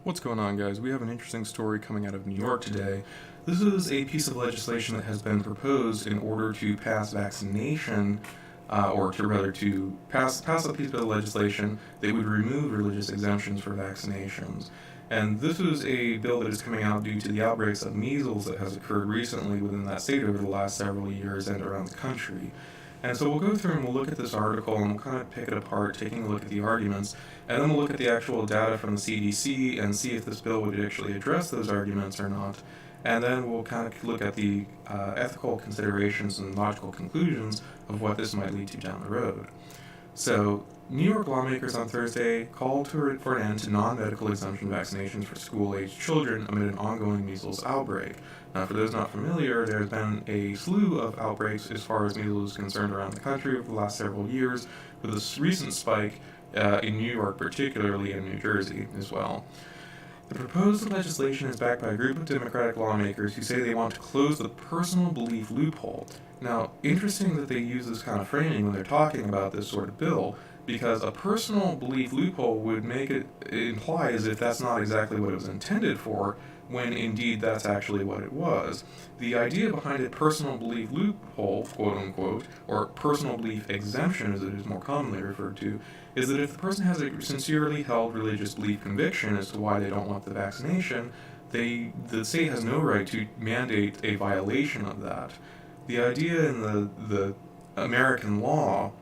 What's going on, guys? We have an interesting story coming out of New York today. This is a piece of legislation that has been proposed in order to pass vaccination, to pass a piece of legislation that would remove religious exemptions for vaccinations. And this is a bill that is coming out due to the outbreaks of measles that has occurred recently within that state over the last several years and around the country. And so we'll go through and we'll look at this article and we'll kind of pick it apart, taking a look at the arguments, and then we'll look at the actual data from the CDC and see if this bill would actually address those arguments or not. And then we'll kind of look at the ethical considerations and logical conclusions of what this might lead to down the road. So, New York lawmakers on Thursday called for an end to non-medical exemption vaccinations for school-aged children amid an ongoing measles outbreak. Now, for those not familiar, there's been a slew of outbreaks as far as measles is concerned around the country over the last several years, with a recent spike in New York particularly, and New Jersey as well. The proposed legislation is backed by a group of Democratic lawmakers who say they want to close the personal belief loophole. Now, interesting that they use this kind of framing when they're talking about this sort of bill, because a personal belief loophole would make it imply as if that's not exactly what it was intended for, when indeed that's actually what it was. The idea behind a personal belief loophole, quote unquote, or personal belief exemption as it is more commonly referred to, is that if the person has a sincerely held religious belief conviction as to why they don't want the vaccination, the state has no right to mandate a violation of that. The idea in the American law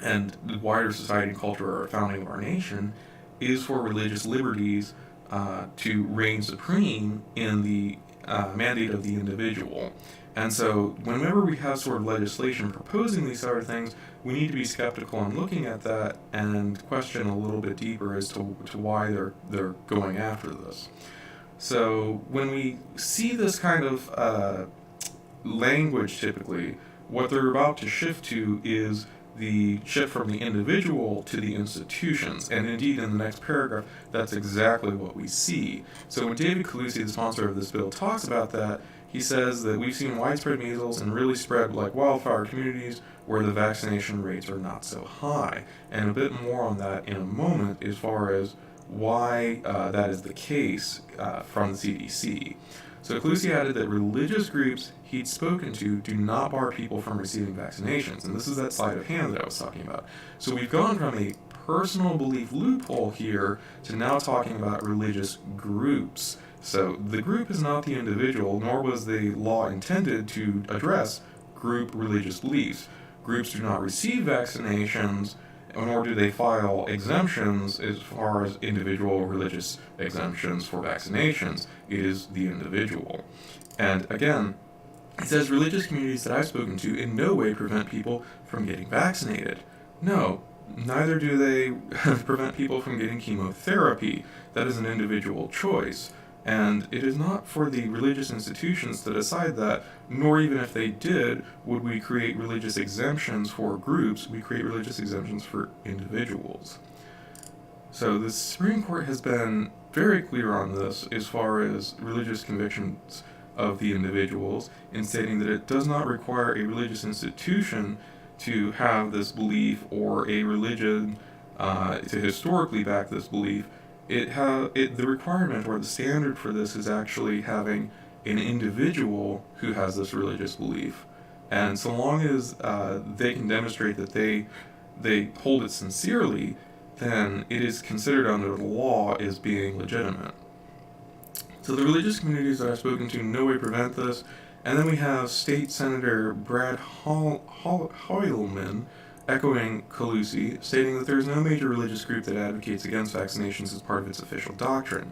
and the wider society and culture or founding of our nation is for religious liberties to reign supreme in the mandate of the individual. And so whenever we have sort of legislation proposing these sort of things, we need to be skeptical in looking at that and question a little bit deeper as to why they're going after this. So when we see this kind of language, typically, what they're about to shift to is the shift from the individual to the institutions. And indeed, in the next paragraph, that's exactly what we see. So when David Calusi, the sponsor of this bill, talks about that, he says that we've seen widespread measles and really spread like wildfire communities where the vaccination rates are not so high. And a bit more on that in a moment as far as why that is the case from the CDC. So Calusi added that religious groups he'd spoken to do not bar people from receiving vaccinations. And this is that sleight of hand that I was talking about. So we've gone from a personal belief loophole here to now talking about religious groups. So the group is not the individual, nor was the law intended to address group religious beliefs. Groups do not receive vaccinations, nor do they file exemptions as far as individual religious exemptions for vaccinations. It is the individual. And again, it says religious communities that I've spoken to in no way prevent people from getting vaccinated. No, neither do they prevent people from getting chemotherapy. That is an individual choice. And it is not for the religious institutions to decide that, nor even if they did, would we create religious exemptions for groups. We create religious exemptions for individuals. So the Supreme Court has been very clear on this as far as religious convictions of the individuals, in stating that it does not require a religious institution to have this belief or a religion to historically back this belief. The requirement or the standard for this is actually having an individual who has this religious belief. And so long as they can demonstrate that they hold it sincerely, then it is considered under the law as being legitimate. So the religious communities that I've spoken to in no way prevent this. And then we have State Senator Brad Hoylman echoing Calusi, stating that there is no major religious group that advocates against vaccinations as part of its official doctrine.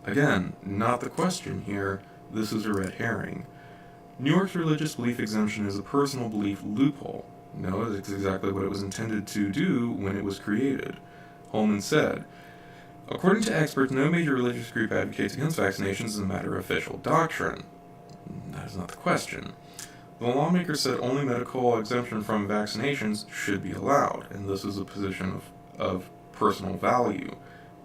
Again, not the question here. This is a red herring. New York's religious belief exemption is a personal belief loophole. No, that's exactly what it was intended to do when it was created. Holman said, according to experts, no major religious group advocates against vaccinations as a matter of official doctrine. That is not the question. The lawmaker said only medical exemption from vaccinations should be allowed, and this is a position of personal value.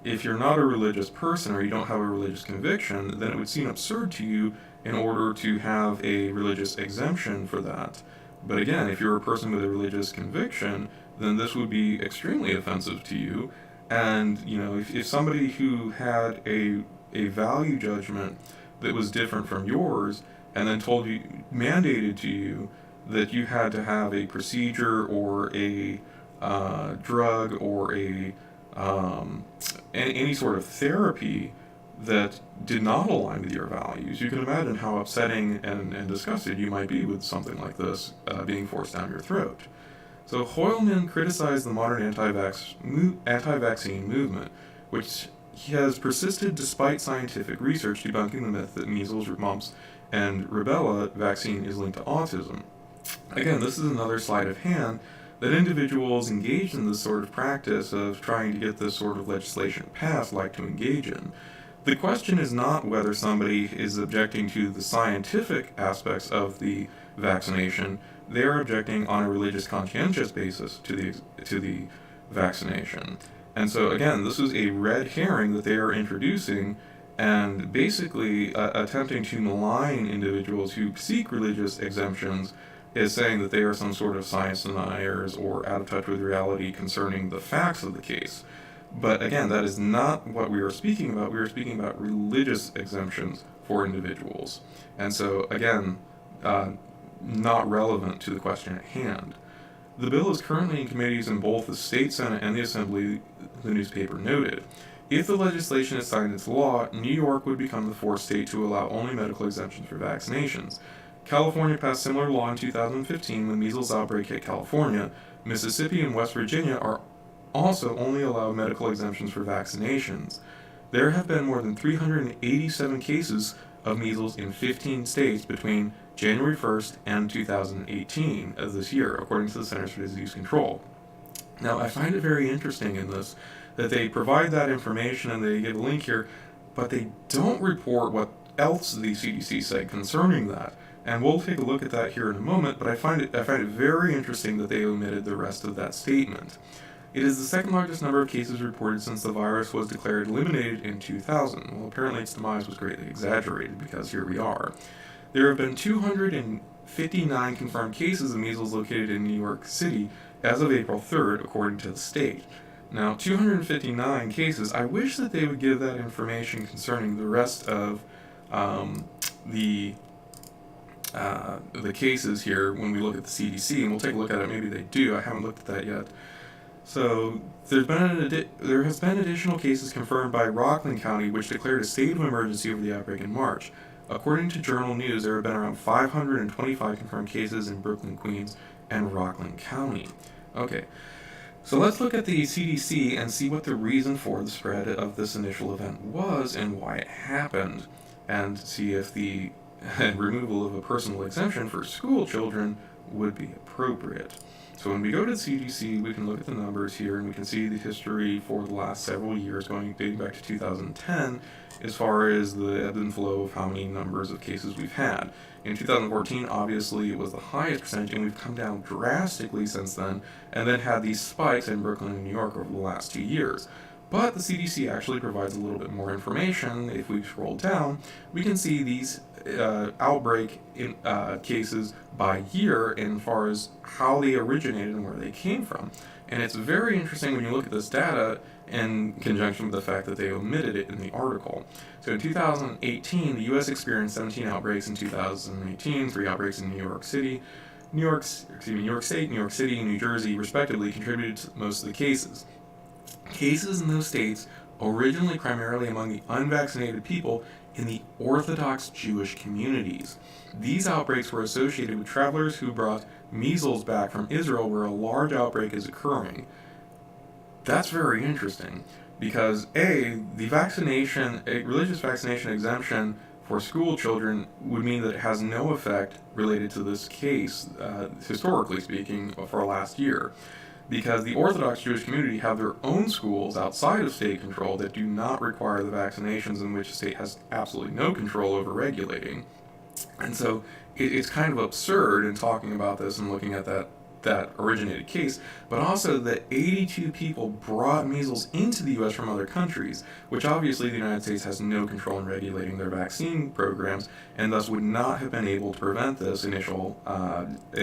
If you're not a religious person or you don't have a religious conviction, then it would seem absurd to you in order to have a religious exemption for that. But again, if you're a person with a religious conviction, then this would be extremely offensive to you, And, if somebody who had a value judgment that was different from yours, and then mandated to you that you had to have a procedure or a drug or any sort of therapy that did not align with your values, you can imagine how upsetting and disgusted you might be with something like this being forced down your throat. So Hoylman criticized the modern anti-vaccine movement, which has persisted despite scientific research debunking the myth that measles, mumps, and rubella vaccine is linked to autism. Again, this is another sleight of hand that individuals engaged in this sort of practice of trying to get this sort of legislation passed like to engage in. The question is not whether somebody is objecting to the scientific aspects of the vaccination. They are objecting on a religious conscientious basis to the vaccination. And so again, this is a red herring that they are introducing and basically attempting to malign individuals who seek religious exemptions, is saying that they are some sort of science deniers or out of touch with reality concerning the facts of the case. But again, that is not what we are speaking about. We are speaking about religious exemptions for individuals. And so again, not relevant to the question at hand. The bill is currently in committees in both the state Senate and the Assembly, the newspaper noted. If the legislation is signed into law, New York would become the fourth state to allow only medical exemptions for vaccinations. California passed similar law in 2015 when measles outbreak hit California. Mississippi and West Virginia are also only allow medical exemptions for vaccinations. There have been more than 387 cases of measles in 15 states between January 1st and 2018 of this year, according to the Centers for Disease Control. Now, I find it very interesting in this that they provide that information and they give a link here, but they don't report what else the CDC said concerning that. And we'll take a look at that here in a moment, but I find it very interesting that they omitted the rest of that statement. It is the second largest number of cases reported since the virus was declared eliminated in 2000. Well, apparently its demise was greatly exaggerated because here we are. There have been 259 confirmed cases of measles located in New York City as of April 3rd, according to the state. Now, 259 cases, I wish that they would give that information concerning the rest of the cases here when we look at the CDC, and we'll take a look at it. Maybe they do. I haven't looked at that yet. So there has been additional cases confirmed by Rockland County, which declared a state of emergency over the outbreak in March. According to Journal News, there have been around 525 confirmed cases in Brooklyn, Queens, and Rockland County. Okay, so let's look at the CDC and see what the reason for the spread of this initial event was and why it happened, and see if the removal of a personal exemption for school children would be appropriate. So when we go to the CDC, we can look at the numbers here, and we can see the history for the last several years, dating back to 2010, as far as the ebb and flow of how many numbers of cases we've had. In 2014, obviously, it was the highest percentage, and we've come down drastically since then, and then had these spikes in Brooklyn and New York over the last 2 years. But the CDC actually provides a little bit more information. If we scroll down, we can see these outbreak cases by year in far as how they originated and where they came from. And it's very interesting when you look at this data in conjunction with the fact that they omitted it in the article. So in 2018, the U.S. experienced 17 outbreaks in 2018, 3 outbreaks in New York State, New York City, and New Jersey, respectively, contributed to most of the cases. Cases in those states originally primarily among the unvaccinated people in the Orthodox Jewish communities. These outbreaks were associated with travelers who brought measles back from Israel, where a large outbreak is occurring. That's very interesting because a religious vaccination exemption for school children would mean that it has no effect related to this case, historically speaking, for last year. Because the Orthodox Jewish community have their own schools outside of state control that do not require the vaccinations, in which the state has absolutely no control over regulating. And so it's kind of absurd in talking about this and looking at that originated case, but also that 82 people brought measles into the U.S. from other countries, which obviously the United States has no control in regulating their vaccine programs, and thus would not have been able to prevent this initial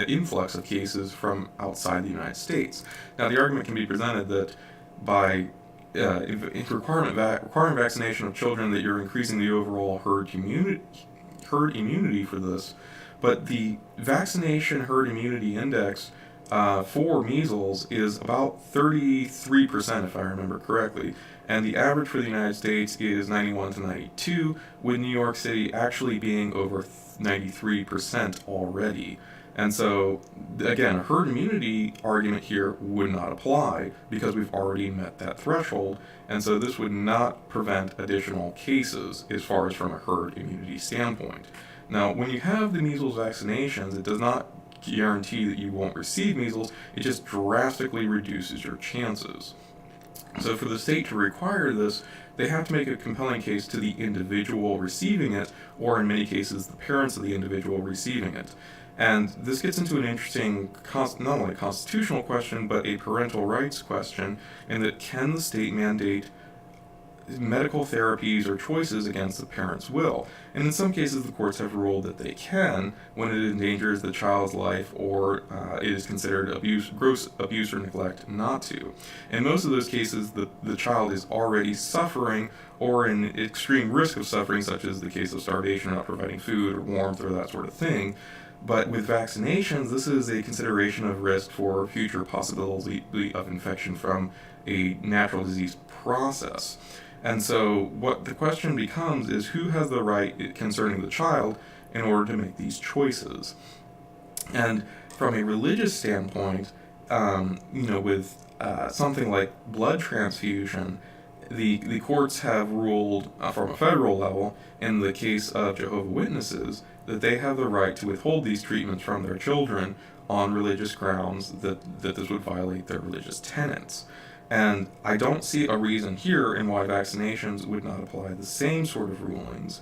influx of cases from outside the United States. Now, the argument can be presented that by requiring vaccination of children, that you're increasing the overall herd immunity for this. But the vaccination herd immunity index for measles is about 33%, if I remember correctly, and the average for the United States is 91 to 92, with New York City actually being over 93% already. And so, again, a herd immunity argument here would not apply because we've already met that threshold, and so this would not prevent additional cases as far as from a herd immunity standpoint. Now, when you have the measles vaccinations, it does not guarantee that you won't receive measles, it just drastically reduces your chances. So for the state to require this, they have to make a compelling case to the individual receiving it, or in many cases, the parents of the individual receiving it. And this gets into an interesting, not only constitutional question, but a parental rights question, in that can the state mandate medical therapies or choices against the parent's will? And in some cases, the courts have ruled that they can when it endangers the child's life or it is considered gross abuse or neglect not to. In most of those cases, the child is already suffering or in extreme risk of suffering, such as the case of starvation, not providing food or warmth or that sort of thing. But with vaccinations, this is a consideration of risk for future possibility of infection from a natural disease process. And so what the question becomes is who has the right concerning the child in order to make these choices. And from a religious standpoint, with something like blood transfusion, the courts have ruled from a federal level in the case of Jehovah's Witnesses that they have the right to withhold these treatments from their children on religious grounds that this would violate their religious tenets. And I don't see a reason here in why vaccinations would not apply the same sort of rulings.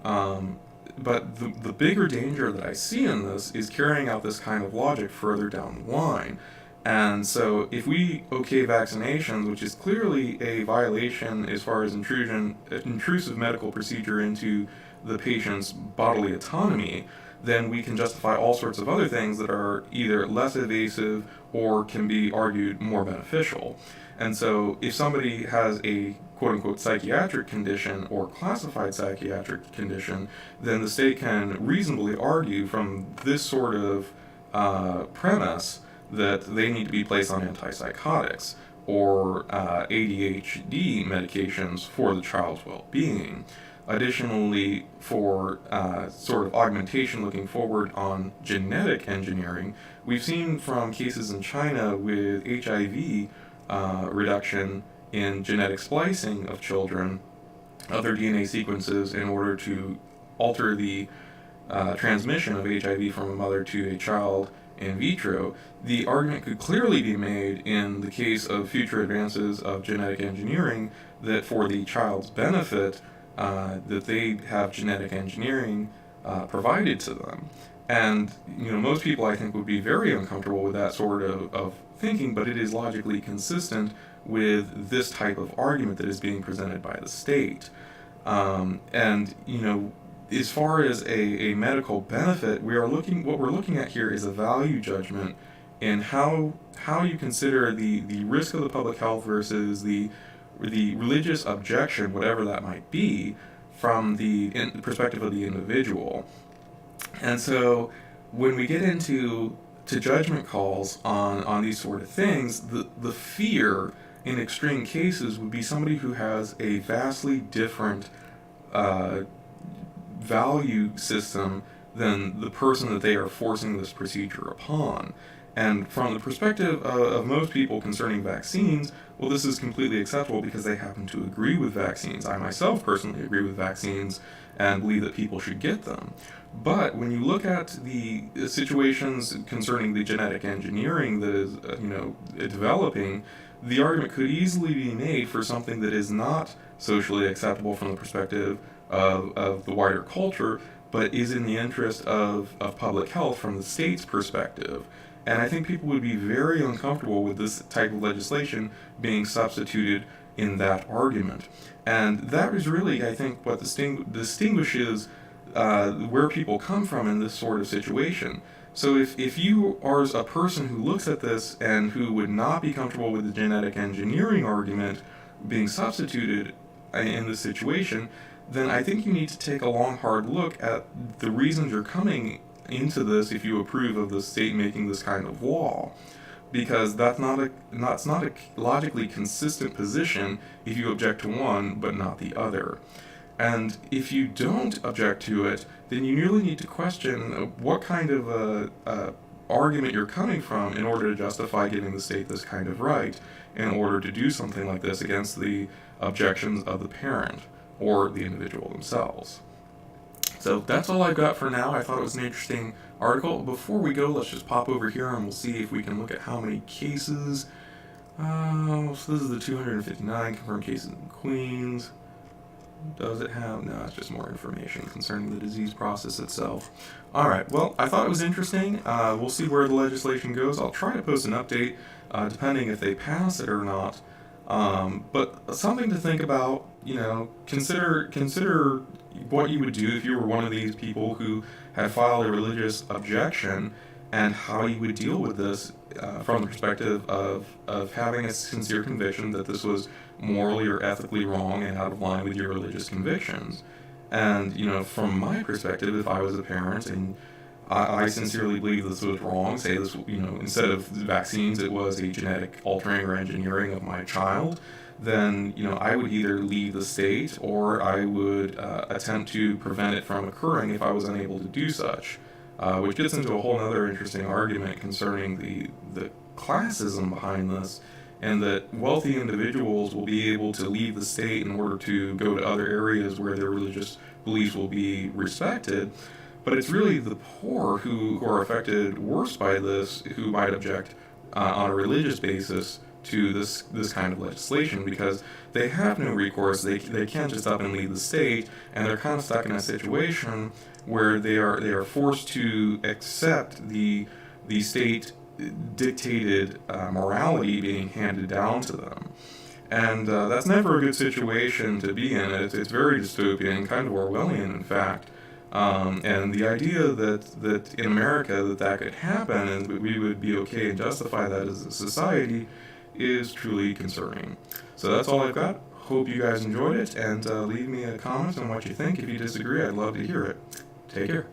But the bigger danger that I see in this is carrying out this kind of logic further down the line. And so if we okay vaccinations, which is clearly a violation as far as intrusive medical procedure into the patient's bodily autonomy, then we can justify all sorts of other things that are either less invasive or can be argued more beneficial. And so if somebody has a quote-unquote psychiatric condition or classified psychiatric condition, then the state can reasonably argue from this sort of premise that they need to be placed on antipsychotics or ADHD medications for the child's well-being. Additionally, for sort of augmentation looking forward on genetic engineering, we've seen from cases in China with HIV reduction in genetic splicing of children, of their DNA sequences in order to alter the transmission of HIV from a mother to a child in vitro. The argument could clearly be made in the case of future advances of genetic engineering that for the child's benefit, that they have genetic engineering provided to them. And most people, I think, would be very uncomfortable with that sort of thinking, but it is logically consistent with this type of argument that is being presented by the state. As far as a medical benefit, what we're looking at here is a value judgment in how you consider the risk of the public health versus the religious objection, whatever that might be, from the perspective of the individual. And so when we get into judgment calls on these sort of things, the fear in extreme cases would be somebody who has a vastly different value system than the person that they are forcing this procedure upon. And from the perspective of most people concerning vaccines, well, this is completely acceptable because they happen to agree with vaccines. I myself personally agree with vaccines and believe that people should get them. But when you look at the situations concerning the genetic engineering that is, developing, the argument could easily be made for something that is not socially acceptable from the perspective of the wider culture, but is in the interest of public health from the state's perspective. And I think people would be very uncomfortable with this type of legislation being substituted in that argument. And that is really, I think, what distinguishes where people come from in this sort of situation. So if you are a person who looks at this and who would not be comfortable with the genetic engineering argument, being substituted in this situation, then I think you need to take a long, hard look at the reasons you're coming into this if you approve of the state making this kind of law. Because that's not a logically consistent position if you object to one but not the other. And if you don't object to it, then you really need to question what kind of argument you're coming from in order to justify giving the state this kind of right, in order to do something like this against the objections of the parent or the individual themselves. So that's all I've got for now. I thought it was an interesting article. Before we go, let's just pop over here and we'll see if we can look at how many cases. So this is the 259 confirmed cases in Queens. Does it have? No, it's just more information concerning the disease process itself. Alright, well, I thought it was interesting. We'll see where the legislation goes. I'll try to post an update, depending if they pass it or not. But something to think about, consider what you would do if you were one of these people who had filed a religious objection, and how you would deal with this from the perspective of having a sincere conviction that this was morally or ethically wrong and out of line with your religious convictions. And, from my perspective, if I was a parent and I sincerely believe this was wrong, say this, instead of vaccines, it was a genetic altering or engineering of my child, then, I would either leave the state or I would attempt to prevent it from occurring if I was unable to do such. Which gets into a whole other interesting argument concerning the classism behind this, and that wealthy individuals will be able to leave the state in order to go to other areas where their religious beliefs will be respected. But it's really the poor who are affected worse by this, who might object on a religious basis to this kind of legislation, because they have no recourse. They can't just up and leave the state, and they're kind of stuck in a situation where they are forced to accept the state dictated morality being handed down to them. And that's never a good situation to be in. It's very dystopian, kind of Orwellian, in fact. And the idea that in America that could happen and we would be okay and justify that as a society is truly concerning. So that's all I've got. Hope you guys enjoyed it, and leave me a comment on what you think. If you disagree, I'd love to hear it. Take care.